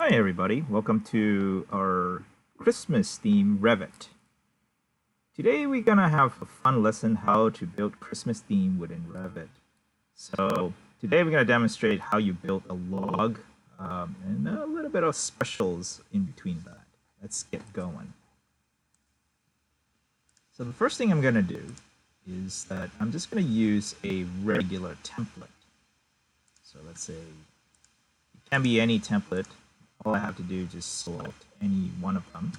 Hi everybody, welcome to our Christmas theme Revit. Today we're gonna have a fun lesson how to build Christmas theme within Revit. So today we're gonna demonstrate how you build a log and a little bit of specials in between that. Let's get going. So the first thing I'm gonna do is that I'm just gonna use a regular template. So let's say it can be any template. All I have to do is just select any one of them.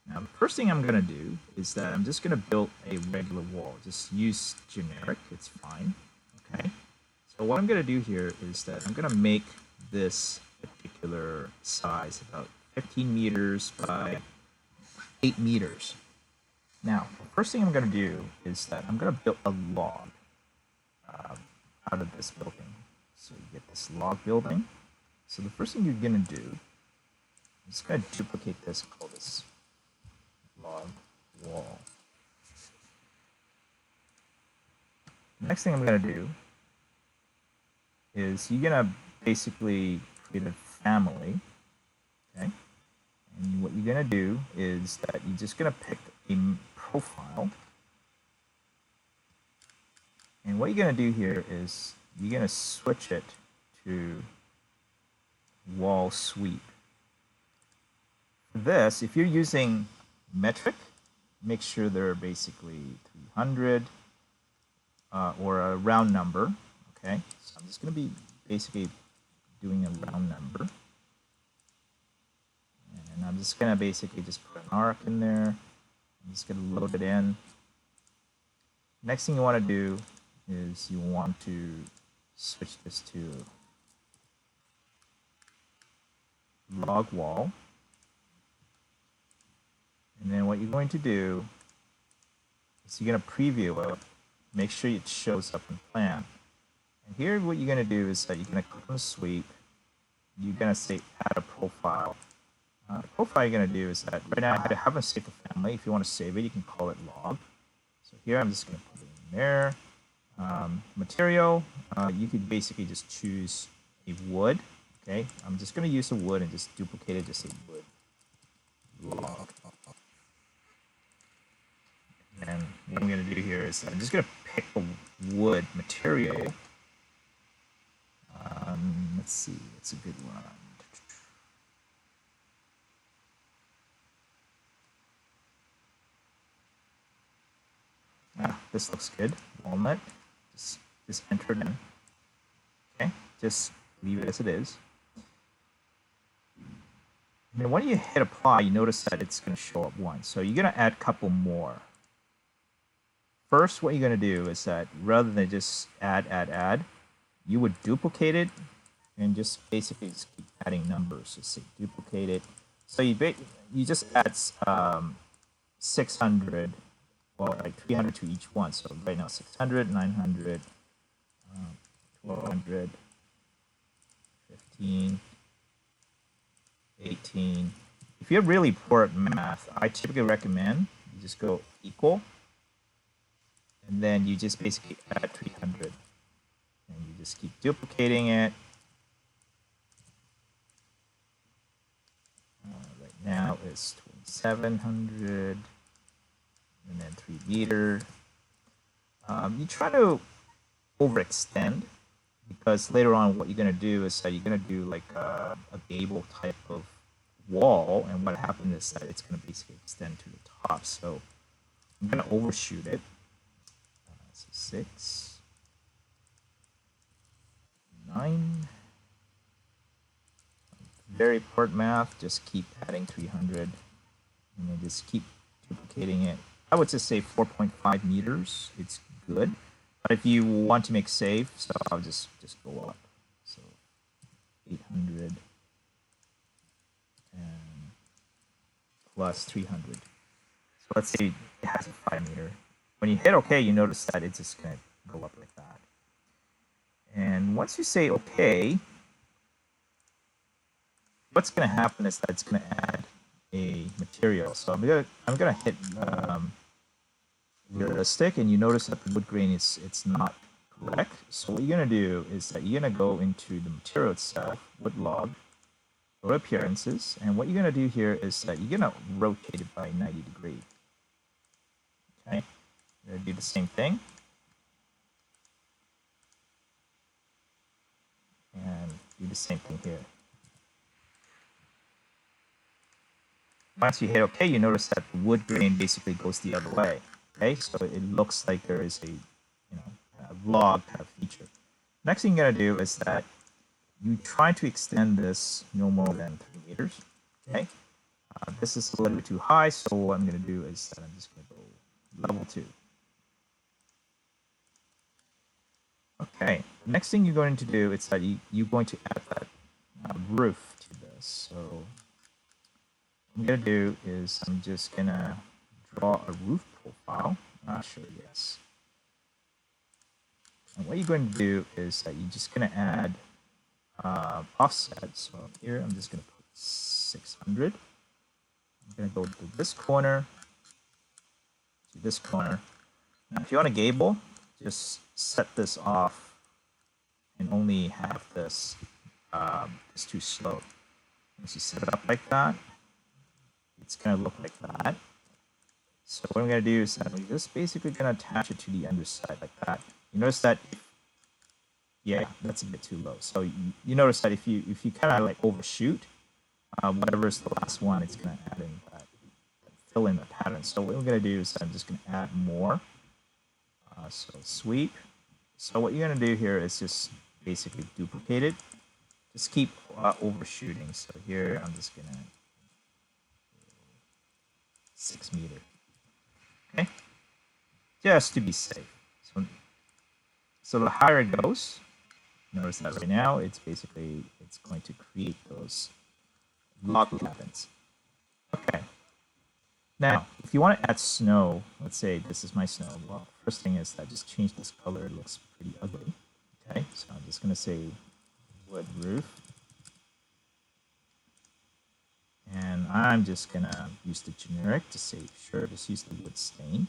Now, the first thing I'm going to do is that I'm just going to build a regular wall. Just use generic, it's fine. Okay. So what I'm going to do here is that I'm going to make this particular size about 15 meters by 8 meters. Now, the first thing I'm going to do is that I'm going to build a log out of this building. So you get this log building. So the first thing you're going to do, I'm just going to duplicate this and call this log wall. The next thing I'm going to do is you're going to basically create a family. Okay? And what you're going to do is that you're just going to pick a profile. And what you're going to do here is you're going to switch it to wall sweep. For this, if you're using metric, make sure they're basically 300 or a round number. Okay, so I'm just going to be basically doing a round number, and I'm just going to basically just put an arc in there. I'm just going to load it in. Next thing you want to do is you want to switch this to log wall. And then what you're going to do is you're going to preview it, make sure it shows up in plan. And here what you're going to do is that you're going to click on sweep, you're going to say add a profile. The profile you're going to do is that right now I haven't saved the family. If you want to save it, you can call it log. So here I'm just going to put it in there. Material, you could basically just choose a wood. Okay, I'm just going to use a wood and just duplicate it, just say wood log. And what I'm going to do here is I'm just going to pick a wood material. Let's see, it's a good one. This looks good. Walnut. Just enter it in. Okay, just leave it as it is. And then when you hit apply, you notice that it's going to show up once. So you're going to add a couple more. First, what you're going to do is that rather than just add, you would duplicate it and just basically just keep adding numbers. Just say duplicate it. So you just add 600, well, like 300 to each one. So right now 600, 900, 1200, 15, 18. If you're really poor at math, I typically recommend you just go equal. And then you just basically add 300. And you just keep duplicating it. Right now it's 2700. And then 3 meter. You try to overextend, because later on what you're going to do is that you're going to do like a gable type of wall. And what happens is that it's going to basically extend to the top. So I'm going to overshoot it. 6, 9. Very part math, just keep adding 300 and then just keep duplicating it. I would just say 4.5 meters, it's good. But if you want to make safe, so I'll just go up. So 800 and plus 300. So let's say it has a 5 meter. When you hit OK, you notice that it's just going to go up like that. And once you say OK, what's going to happen is that it's going to add a material. So I'm gonna hit realistic, and you notice that the wood grain it's not correct. So what you're going to do is that you're going to go into the material itself, wood log, go to appearances, and what you're going to do here is that you're going to rotate it by 90 degrees. Okay, you're going to do the same thing. And do the same thing here. Once you hit OK, you notice that the wood grain basically goes the other way. Okay, so it looks like there is a log kind of feature. Next thing you're going to do is that you try to extend this no more than 3 meters. Okay, this is a little bit too high, so what I'm going to do is that I'm just going to go level 2. Okay, next thing you're going to do is that you're going to add that roof to this. So what I'm going to do is I'm just going to draw a roof profile. Sure, yes. And what you're going to do is that you're just going to add offset. So here I'm just going to put 600. I'm going to go to this corner, to this corner. Now, if you want a gable, just set this off and only have this is too slow. Once you set it up like that, it's going to look like that. So what I'm going to do is that I'm just basically going to attach it to the underside like that. You notice that, yeah, that's a bit too low. So you notice that if you kind of like overshoot, whatever is the last one, it's going to add in that, fill in the pattern. So what we're going to do is I'm just going to add more. So sweep. So what you're going to do here is just basically duplicate it. Just keep overshooting. So here I'm just going to 6 meter. Okay, just to be safe. So the higher it goes, notice that right now it's going to create those log cabins. Okay. Now, if you want to add snow, let's say this is my snow. Well, first thing is that just change this color. It looks pretty ugly. Okay, so I'm just going to say wood roof. And I'm just going to use the generic to say, sure, just use the wood stain.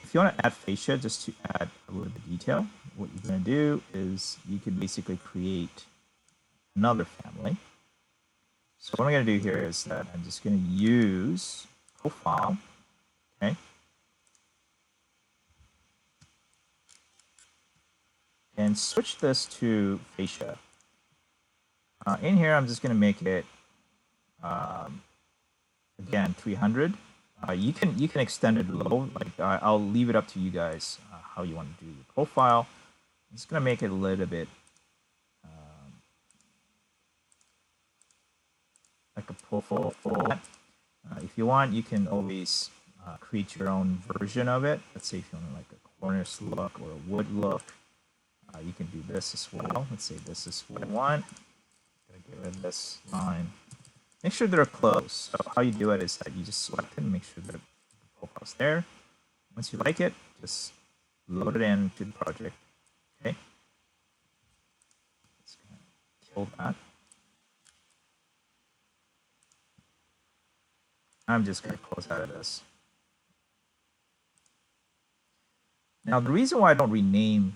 If you want to add fascia, just to add a little bit of detail, what you're going to do is you can basically create another family. So what I'm going to do here is that I'm just going to use profile, okay? And switch this to fascia. In here, I'm just going to make it, again, 300. You can extend it low. Like I'll leave it up to you guys how you want to do your profile. I'm just going to make it a little bit like a profile format. If you want, you can always create your own version of it. Let's say if you want like a cornice look or a wood look, you can do this as well. Let's say this is what I want. I'm gonna get rid of this line. Make sure they're close. So how you do it is that you just select it and make sure that the profile's there. Once you like it, just load it into the project. Okay. Just gonna kill that. I'm just going to close out of this. Now, the reason why I don't rename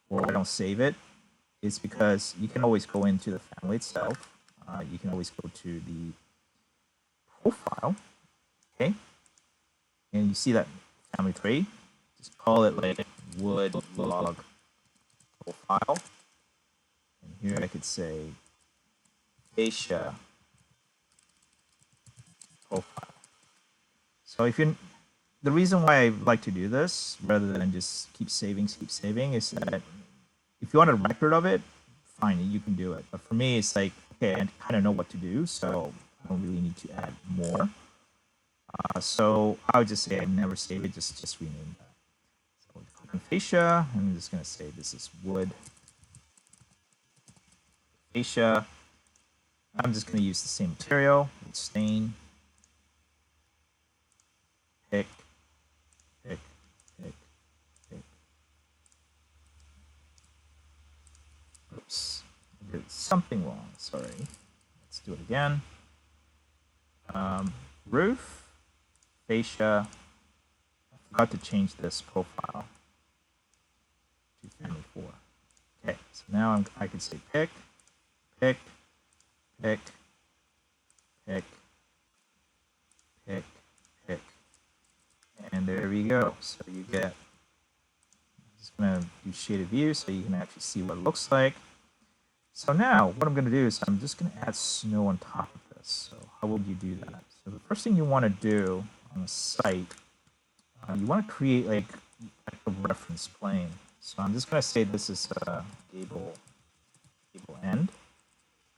or I don't save it is because you can always go into the family itself. You can always go to the profile, okay? And you see that family tree. Just call it like wood log profile. And here I could say fascia profile. So the reason why I like to do this rather than just keep saving is that if you want a record of it, fine, you can do it. But for me, it's like, okay, I kind of know what to do, so I don't really need to add more. So I would just say I never save it, just rename that. So click on fascia, I'm just going to say this is wood fascia. I'm just going to use the same material, stain. Pick. Oops, I did something wrong, sorry. Let's do it again. Roof, fascia. I forgot to change this profile to family 4. Okay, So now I can say pick, pick, pick, pick, pick, pick, and there we go. So you get, I'm just gonna do shaded view so you can actually see what it looks like. So now what I'm gonna do is I'm just gonna add snow on top of this. So how would you do that? So the first thing you wanna do on a site, you wanna create like a reference plane. So I'm just gonna say this is gable end,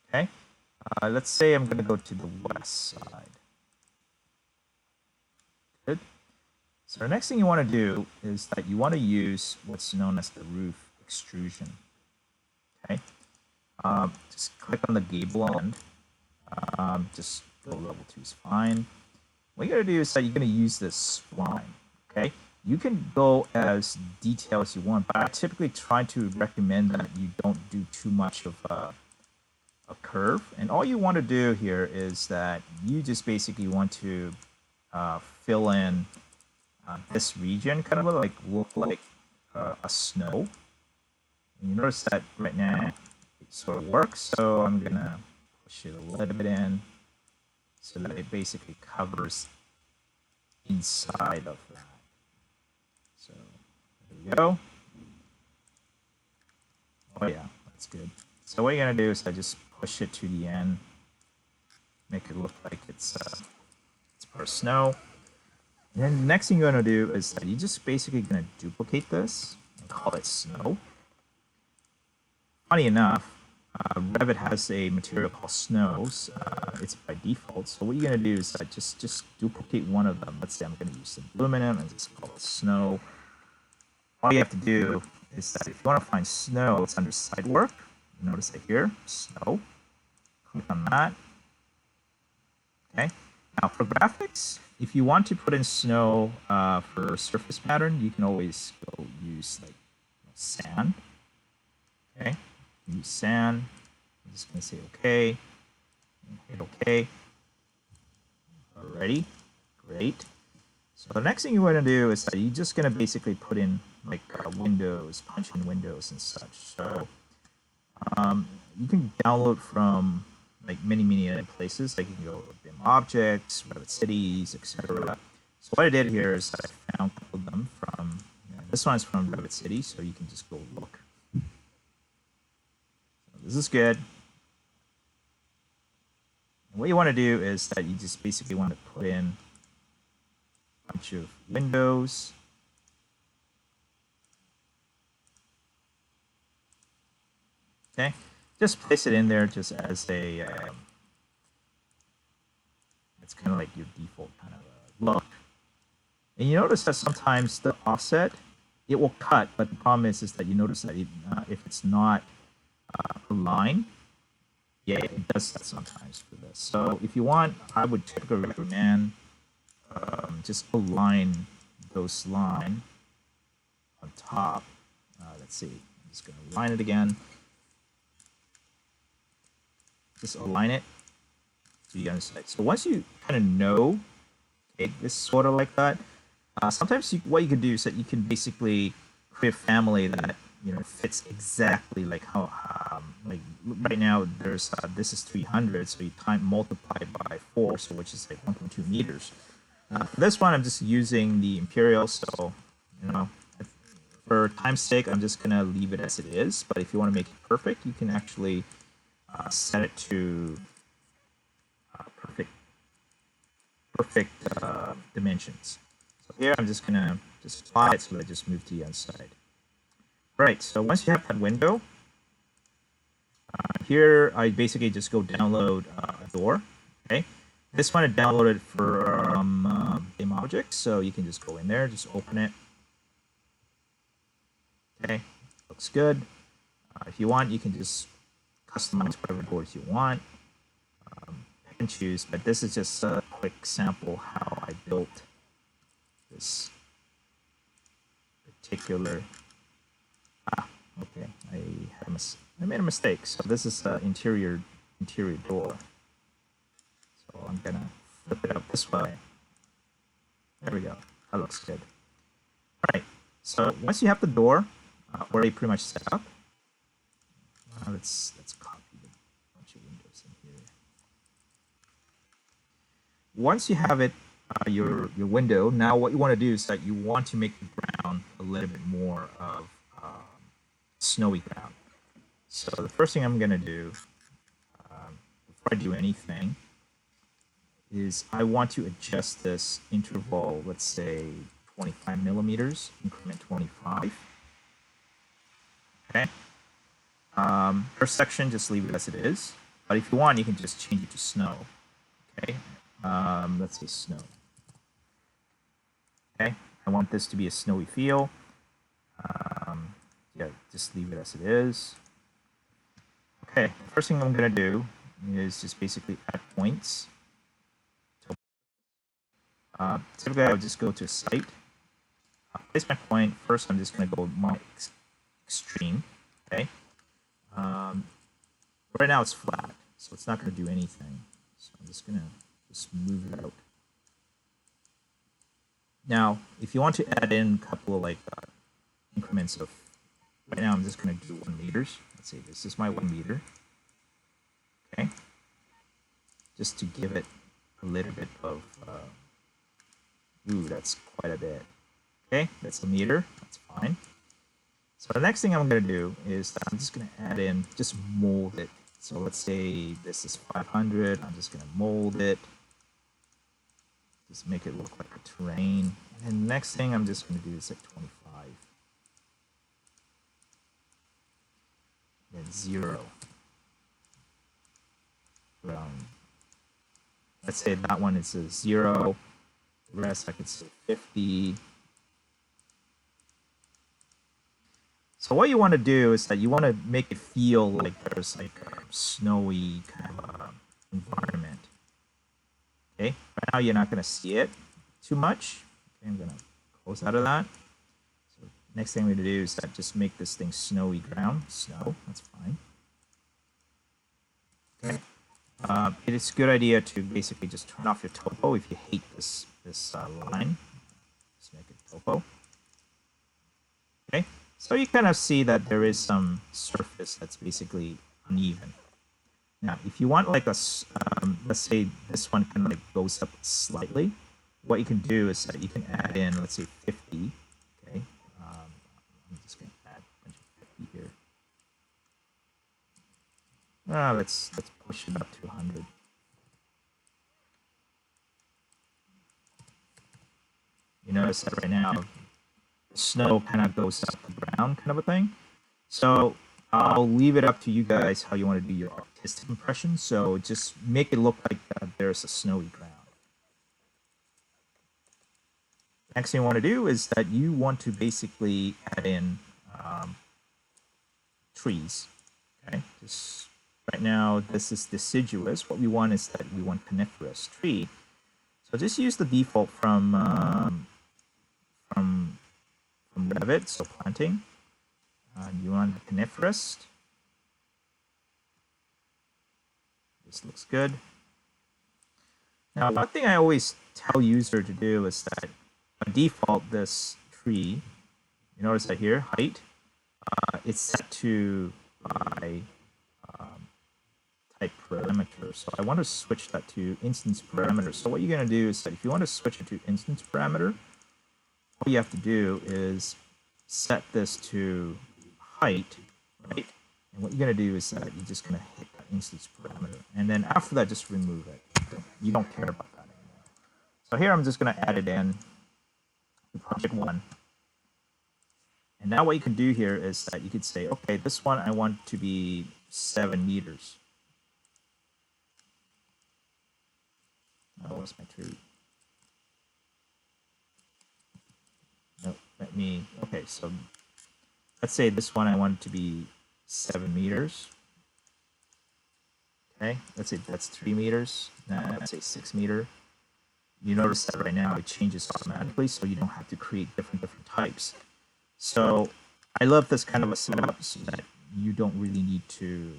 okay? Let's say I'm gonna go to the west side. Good. So the next thing you want to do is that you want to use what's known as the roof extrusion. Okay. Just click on the gable end. Just go level 2 is fine. What you're going to do is that you're going to use this spline. Okay. You can go as detailed as you want, but I typically try to recommend that you don't do too much of a curve. And all you want to do here is that you just basically want to fill in this region, kind of like look like a snow. And you notice that right now it sort of works, so I'm gonna push it a little bit in so that it basically covers inside of that. So there we go. Oh yeah, that's good. So what you're gonna do is I just push it to the end, make it look like it's part of snow. And then the next thing you're going to do is that you're just basically going to duplicate this and call it snow. Funny enough, Revit has a material called snows. It's by default. So what you're going to do is that just duplicate one of them. Let's say I'm going to use some aluminum and just call it snow. All you have to do is that if you want to find snow, it's under site work. Notice it here, snow. Click on that. Okay. Now for graphics, if you want to put in snow for surface pattern, you can always go use like sand. Okay, use sand. I'm just gonna say okay. Hit OK. Alrighty, great. So the next thing you want to do is that you're just gonna basically put in like windows, punch in windows and such. So you can download from like many other places. Like you can go to BIM Objects, Revit Cities, etc. So what I did here is that I found a couple of them from, this one is from Revit City, so you can just go look. So this is good. And what you want to do is that you just basically want to put in a bunch of windows. Okay. Just place it in there just as a, it's kind of like your default kind of look. And you notice that sometimes the offset, it will cut, but the problem is that you notice that if it's not aligned, yeah, it does that sometimes for this. So if you want, I would typically recommend just align those lines on top. Let's see, I'm just going to align it again. Just align it so you understand. So once you kind of know, okay, this is sort of like that. Sometimes what you can do is that you can basically create a family that fits exactly like how like right now there's this is 300, so you multiply by 4, so which is like 1.2 meters. For this one, I'm just using the imperial, so for time's sake, I'm just gonna leave it as it is. But if you want to make it perfect, you can actually set it to perfect dimensions. So here I'm just gonna apply it so that I just move to the inside. Right. So once you have that window, here I basically just go download a door. Okay. This one I downloaded for BIM Objects, so you can just go in there, just open it. Okay. Looks good. If you want, you can just customize whatever doors you want. Pick and choose, but this is just a quick sample how I built this particular. Okay, I made a mistake. So this is the interior door. So I'm gonna flip it up this way. There we go. That looks good. All right. So once you have the door already pretty much set up, let's copy a bunch of windows in here. Once you have it, your window, now what you want to do is that you want to make the ground a little bit more of snowy ground. So the first thing I'm going to do before I do anything is I want to adjust this interval, let's say 25 millimeters, increment 25. Okay. First section, just leave it as it is. But if you want, you can just change it to snow. Okay. Let's say snow. Okay. I want this to be a snowy feel. Yeah, just leave it as it is. Okay. First thing I'm going to do is just basically add points. Typically, I would just go to site. Place my point. First, I'm just going to go my extreme. Okay. Right now it's flat, so it's not going to do anything. So I'm just going to just move it out. Now, if you want to add in a couple of like increments of, right now I'm just going to do 1 meters. Let's say this is my 1 meter. Okay. Just to give it a little bit of, ooh, that's quite a bit. Okay, that's a meter. That's fine. So the next thing I'm going to do is that I'm just going to add in, just mold it. So let's say this is 500. I'm just going to mold it. Just make it look like a terrain. And then the next thing I'm just going to do is like 25. Then 0. Let's say that one is a 0. The rest I could say 50. So what you want to do is that you want to make it feel like there's like a snowy kind of environment. Okay, right now you're not going to see it too much. Okay, I'm going to close out of that. So next thing we're going to do is that just make this thing snowy ground. Snow, that's fine. Okay. It is a good idea to basically just turn off your topo if you hate this line. Just make it topo. Okay. So you kind of see that there is some surface that's basically uneven. Now, if you want like a, let's say this one kind of like goes up slightly, what you can do is that you can add in, let's say 50. Okay, I'm just going to add a bunch of 50 here. Let's push it up to 100. You notice that right now, snow kind of goes up the ground kind of a thing. So I'll leave it up to you guys how you want to do your artistic impression. So just make it look like there's a snowy ground. Next thing you want to do is that you want to basically add in trees. Okay, just right now this is deciduous. What we want is that we want coniferous tree. So just use the default from Revit, so planting. You want coniferous. This looks good. Now, one thing I always tell user to do is that by default, this tree, you notice that here, height, it's set to by type parameter. So I want to switch that to instance parameter. So what you're going to do is that if you want to switch it to instance parameter, all you have to do is set this to height, right? And what you're going to do is that you're just going to hit that instance parameter. And then after that, just remove it. You don't care about that anymore. So here I'm just going to add it in to project 1. And now what you can do here is that you could say, okay, this one I want to be 7 meters. Oh, where's my tree? No, okay, so let's say this one I want to be 7 meters. Okay, let's say that's 3 meters. Now let's say 6 meter. You notice that right now it changes automatically, so you don't have to create different types. So I love this kind of a setup so that you don't really need to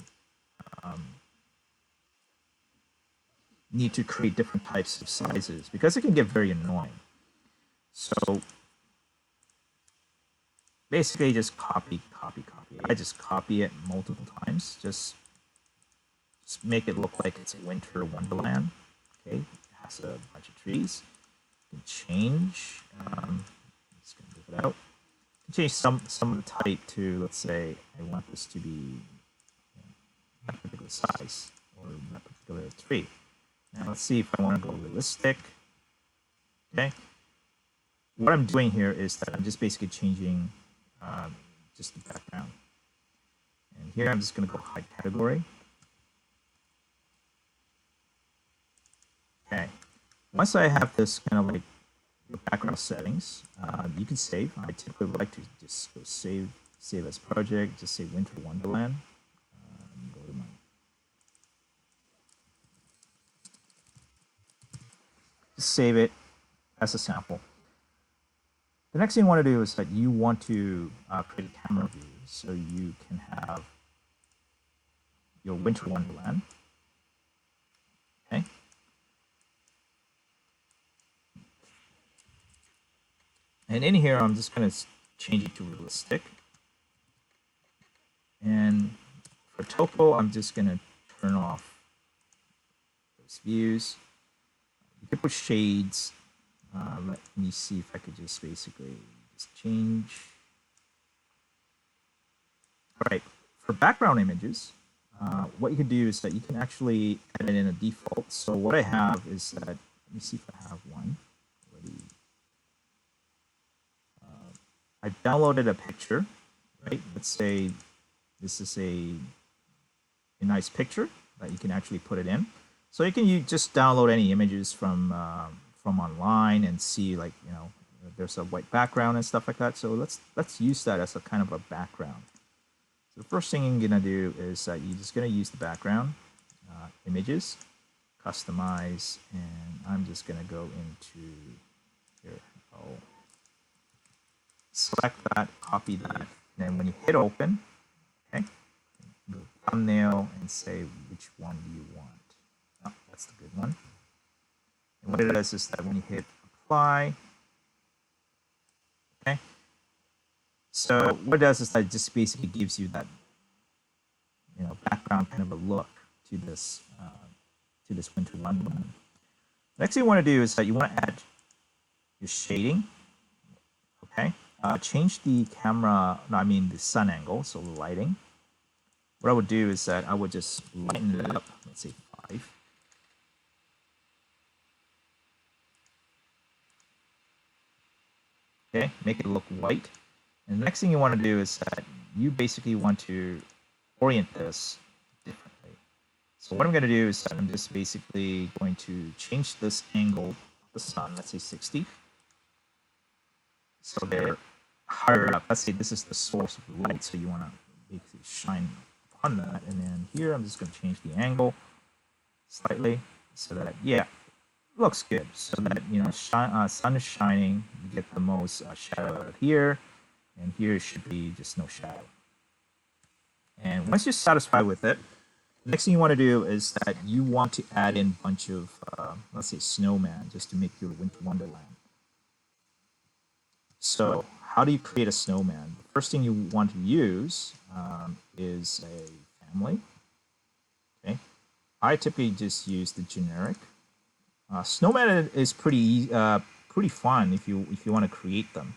create different types of sizes because it can get very annoying. So basically just copy I just copy it multiple times, just make it look like it's a winter wonderland. Okay, it has a bunch of trees. You can change. I'm just gonna move it out. You can change some of the type to, let's say, I want this to be that particular size or that particular tree. Now let's see if I want to go realistic. Okay. What I'm doing here is that I'm just basically changing just the background. And here I'm just going to go hide category. Okay. Once I have this kind of like background settings, you can save. I typically like to just go save as project, just say Winter Wonderland. Go to my just save it as a sample. The next thing you want to do is that you want to create a camera view so you can have your Winter Wonderland. Okay. And in here, I'm just going to change it to realistic. And for topo, I'm just going to turn off those views. You can put shades. Let me see if I could just basically just change. All right, for background images, what you can do is that you can actually add it in a default. So what I have is that, let me see if I have one already. I've downloaded a picture, right? Let's say this is a nice picture that you can actually put it in. So you can just download any images from online and see, like, you know, there's a white background and stuff like that. So let's use that as a kind of a background. So the first thing you're gonna do is that you're just gonna use the background, images, customize, and I'm just gonna go into here. I'll select that, copy that, and then when you hit open, okay, go thumbnail and say which one do you want. Oh, that's the good one. And what it does is that when you hit apply, okay, so what it does is that it just basically gives you that, you know, background kind of a look to this winter wonderland. Next thing you want to do is that you want to add your shading. Okay, change the camera. No, I mean the sun angle, so the lighting. What I would do is that I would just lighten it up. Let's say 5. Okay, make it look white. And the next thing you want to do is that you basically want to orient this differently. So what I'm going to do is that I'm just basically going to change this angle of the sun, let's say 60. So they're higher up. Let's say this is the source of the light, so you want to basically shine upon that. And then here I'm just going to change the angle slightly so that, yeah, looks good. So that, you know, sun is shining, you get the most shadow out of here, and here should be just no shadow. And once you're satisfied with it, the next thing you want to do is that you want to add in a bunch of, let's say, snowman, just to make your winter wonderland. So how do you create a snowman? The first thing you want to use is a family. Okay, I typically just use the generic. Snowman is pretty fun if you want to create them.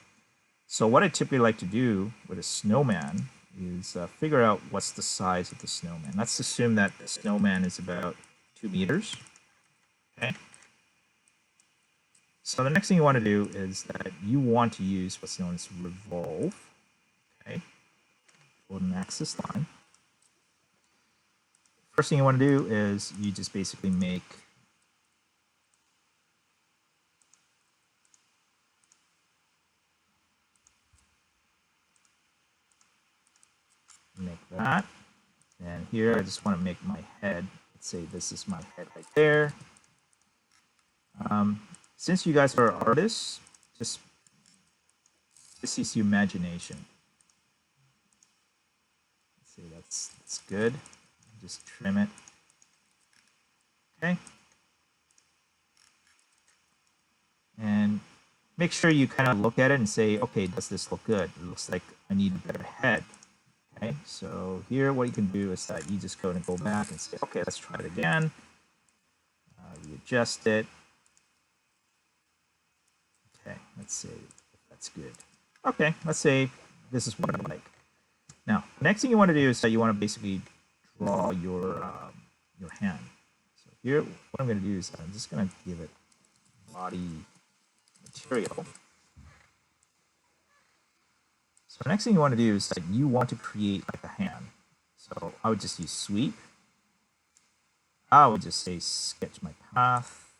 So what I typically like to do with a snowman is figure out what's the size of the snowman. Let's assume that the snowman is about 2 meters. Okay. So the next thing you want to do is that you want to use what's known as Revolve. Okay. For an axis line. First thing you want to do is you just basically make that. And here I just want to make my head. Let's say this is my head right there. Since you guys are artists, just this is your imagination. Let's say that's good. Just trim it. Okay. And make sure you kind of look at it and say, okay, does this look good? It looks like I need a better head. Okay, So here what you can do is that you just go and go back and say, okay, let's try it again. Readjust it. Okay, let's see if that's good. Okay, let's say this is what I like. Now, the next thing you want to do is that you want to basically draw your hand. So here, what I'm going to do is I'm just going to give it body material. So the next thing you want to do is that you want to create like a hand. So I would just use sweep. I would just say sketch my path.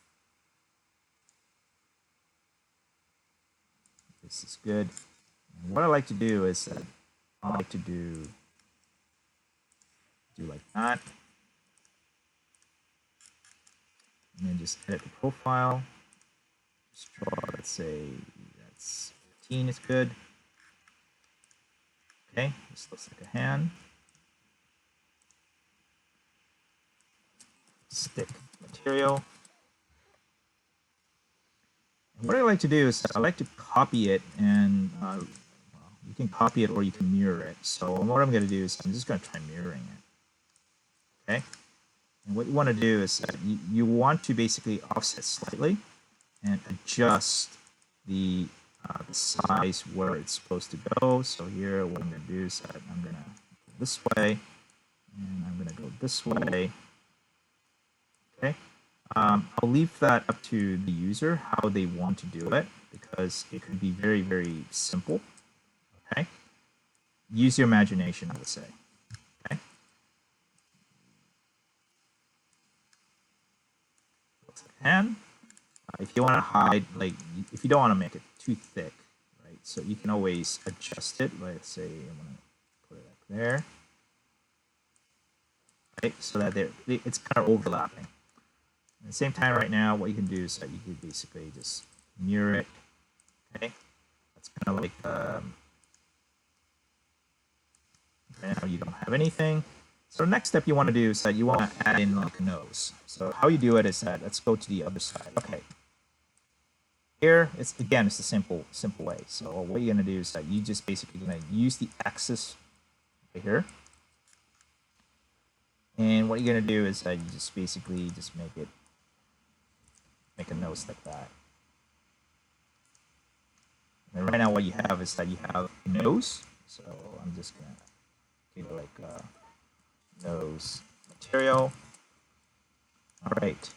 This is good. And what I like to do is that I like to do like that. And then just edit the profile. Just draw, let's say that's 15 is good. Okay, this looks like a hand. Stick material. And what I like to do is I like to copy it, and well, you can copy it or you can mirror it. So what I'm going to do is I'm just going to try mirroring it. Okay, and what you want to do is that you want to basically offset slightly and adjust the size where it's supposed to go. So here what I'm going to do is that I'm going to go this way, and I'm going to go this way. Okay, I'll leave that up to the user how they want to do it, because it could be very, very simple. Okay, use your imagination, I would say. Okay, looks like a hand. If you want to hide, like if you don't want to make it too thick, right? So you can always adjust it. Let's say I'm going to put it up there, right? So that it's kind of overlapping. At the same time, right now, what you can do is that you can basically just mirror it. Okay, that's kind of like right now you don't have anything. So the next step you want to do is that you want to add in like a nose. So how you do it is that let's go to the other side. Okay. Here, it's the simple way. So what you're going to do is that you just basically going to use the axis right here. And what you're going to do is that you just basically just make a nose like that. And right now what you have is that you have a nose. So I'm just going to give it like nose material. All right.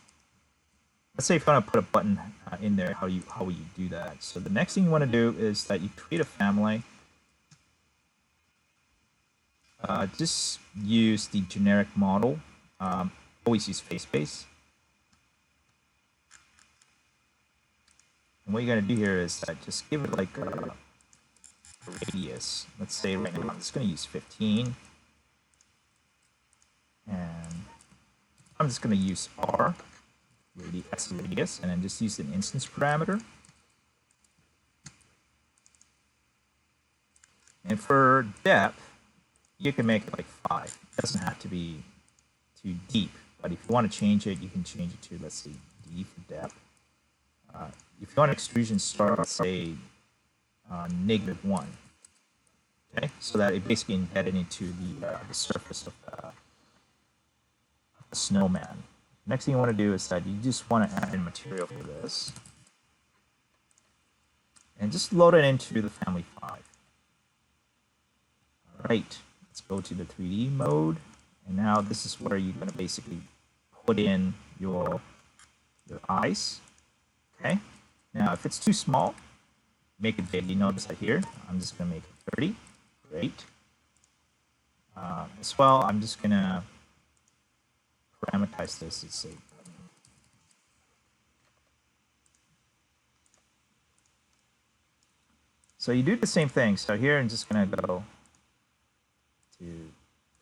Let's say if you want to put a button in there, how will you do that? So the next thing you want to do is that you create a family. Just use the generic model. Always use face base. And what you're going to do here is that just give it like a radius. Let's say right now I'm just going to use 15. And I'm just going to use R. As a radius, and then just use an instance parameter. And for depth, you can make it like 5. It doesn't have to be too deep, but if you want to change it, you can change it to, let's say, D for depth. If you want extrusion start, let's say -1. Okay, so that it basically embedded into the surface of the snowman. Next thing you want to do is that you just want to add in material for this. And just load it into the family 5. Alright, let's go to the 3D mode. And now this is where you're going to basically put in your eyes. Okay, now if it's too small, make it big. You notice that here, I'm just going to make it 30. Great. As well, I'm just going to parameterize this. Let's say so you do the same thing. So here I'm just going to go 2,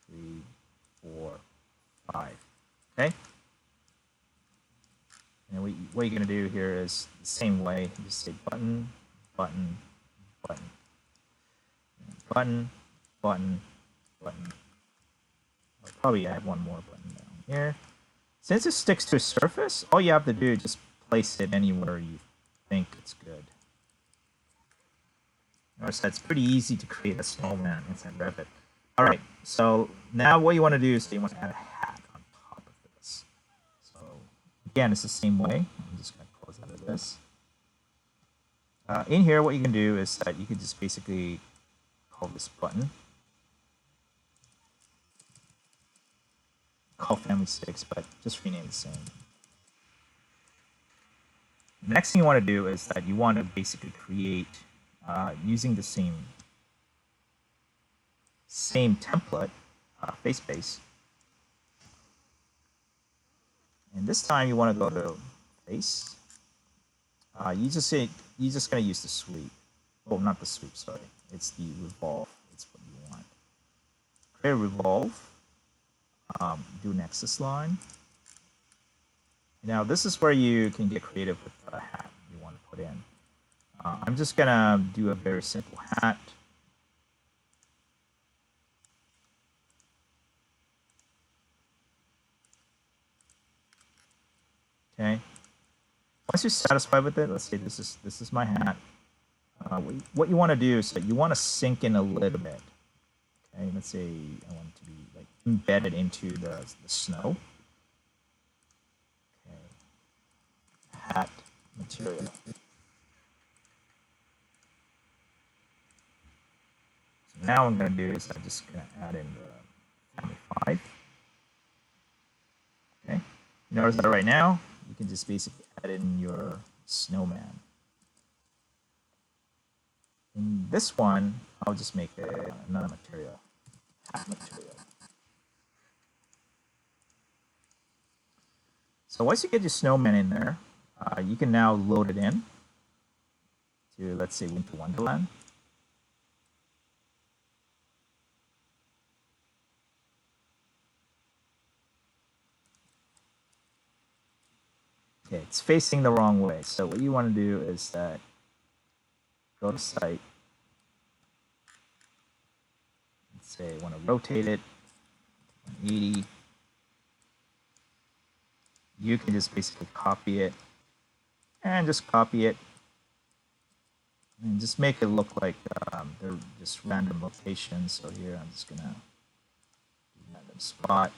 3, 4, 5. Okay. And what you're going to do here is the same way. You just say button, button, button, button, button, button. I'll probably add one more button down here. Since it sticks to a surface, all you have to do is just place it anywhere you think it's good. Notice that's pretty easy to create a snowman inside Revit. All right, so now what you want to do is you want to add a hat on top of this. So again, it's the same way. I'm just going to close out of this. In here, what you can do is that you can just basically call this button, call family 6, but just rename the same. The next thing you want to do is that you want to basically create, using the same template, face base. And this time you want to go to face. You're just going to use the sweep. Oh, not the sweep, sorry. It's the revolve. It's what you want. Create a revolve. Do an axis line. Now this is where you can get creative with the hat you want to put in. I'm just going to do a very simple hat. Okay. Once you're satisfied with it, let's say this is my hat. What you want to do is that you want to sink in a little bit. Okay, let's say I want it to be like embedded into the snow. Okay. Hat material. So now what I'm going to do is I'm just going to add in the family 5. Okay. Notice that right now you can just basically add in your snowman. In this one, I'll just make another material, hat material. So once you get your snowman in there, you can now load it in to, let's say, Winter Wonderland. Okay, it's facing the wrong way. So what you want to do is that go to site. Let's say I want to rotate it 180. You can just basically copy it and just copy it and just make it look like they're just random locations. So here I'm just gonna do random spot.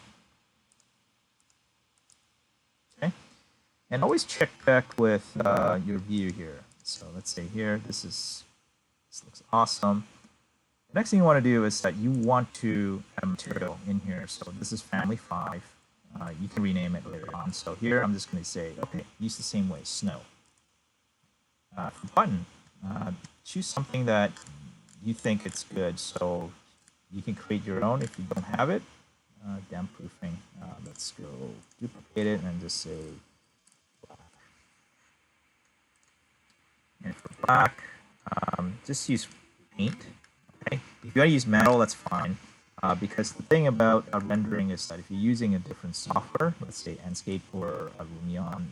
Okay, and always check back with your view here. So let's say here this looks awesome. The next thing you want to do is that you want to add material in here. So this is family 5. You can rename it later on. So here I'm just going to say, okay, use the same way, snow. For button, choose something that you think it's good. So you can create your own if you don't have it. Damp proofing. Let's go duplicate it and just say black. And for black, just use paint. Okay. If you want to use metal, that's fine. Because the thing about rendering is that if you're using a different software, let's say Enscape or Lumion,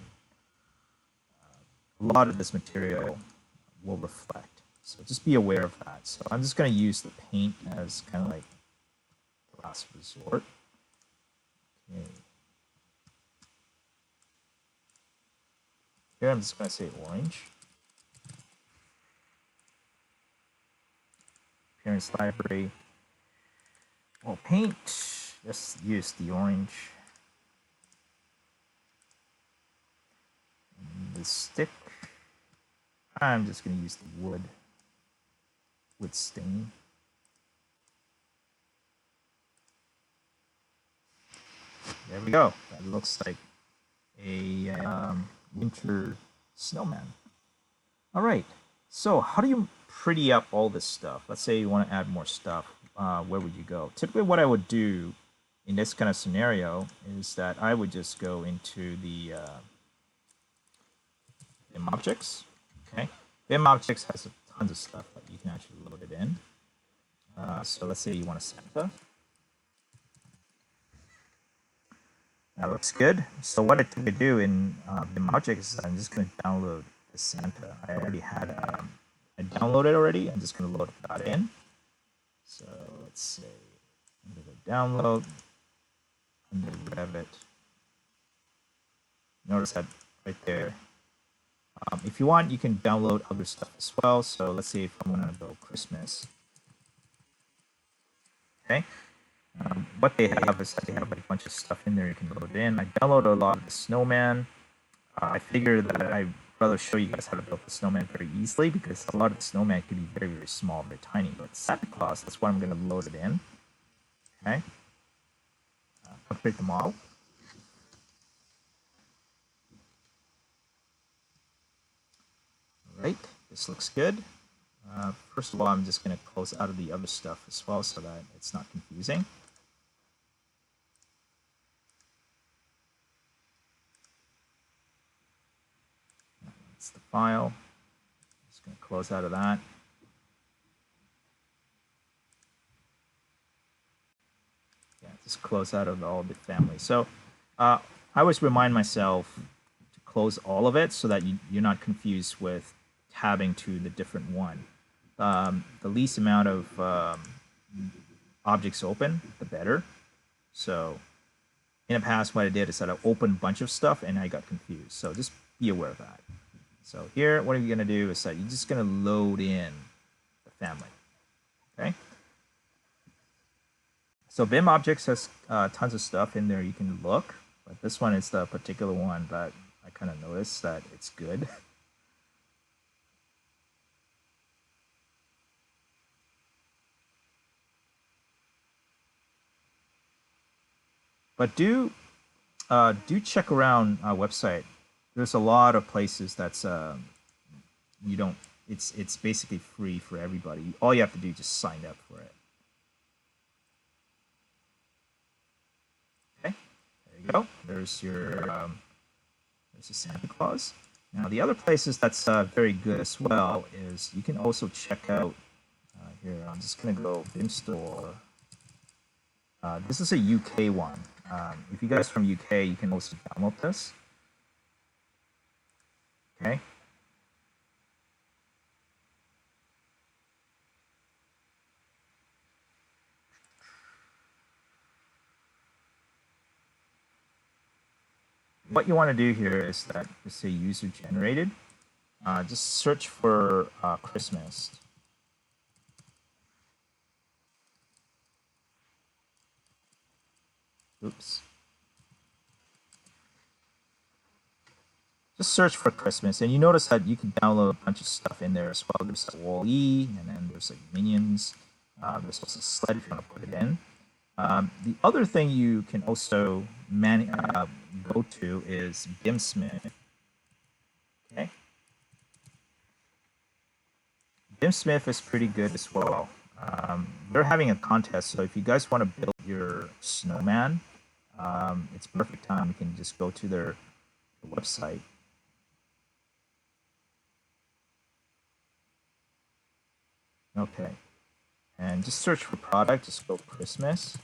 a lot of this material will reflect. So just be aware of that. So I'm just going to use the paint as kind of like the last resort. Okay. Here I'm just going to say orange. Appearance library. Well, paint, just use the orange. And the stick, I'm just going to use the wood stain. There we go. That looks like a winter snowman. All right. So how do you pretty up all this stuff? Let's say you want to add more stuff. Where would you go? Typically what I would do in this kind of scenario is that I would just go into the BIM objects. Okay, BIM objects has tons of stuff that you can actually load it in. So let's say you want a Santa. That looks good. So what I typically do in BIM objects is I'm just going to download the Santa. I already had I downloaded already. I'm just going to load that in. So let's say I'm going to download under Revit. Notice that right there. If you want, you can download other stuff as well. So let's say if I want to go Christmas, Okay. What they have is that they have a bunch of stuff in there you can load in. I downloaded a lot of the Snowman. I figured that I'd rather show you guys how to build the Snowman very easily because a lot of the Snowman can be very, very small, very tiny. But Santa Claus, that's why I'm going to load it in. Okay. Upgrade the model. All right, this looks good. First of all, I'm just going to close out of the other stuff as well so that it's not confusing. That's the file. Just going to close out of that. Yeah, just close out of all the family. So I always remind myself to close all of it so that you're not confused with tabbing to the different one. The least amount of objects open, the better. So in the past, what I did is that I opened a bunch of stuff and I got confused. So just be aware of that. So here, what you're going to do is that you're just going to load in the family. Okay. So BIM objects has tons of stuff in there you can look, but this one is the particular one that I kind of noticed that it's good. But do check around our website. There's a lot of places that's you don't. It's basically free for everybody. All you have to do is just sign up for it. Okay, there you go. There's your Santa Claus. Now the other places that's very good as well is you can also check out here. I'm just gonna go BIM store. This is a UK one. If you guys from UK, you can also download this. Okay. What you want to do here is that just say user generated. Just search for Christmas. Oops. Just search for Christmas, and you notice that you can download a bunch of stuff in there as well. There's like Wall-E, and then there's like minions. There's also a sled if you want to put it in. The other thing you can also go to is BIMsmith. Okay. BIMsmith is pretty good as well. They're having a contest, so if you guys want to build your snowman, it's perfect time. You can just go to their website. Okay, and just search for product. Just go Christmas.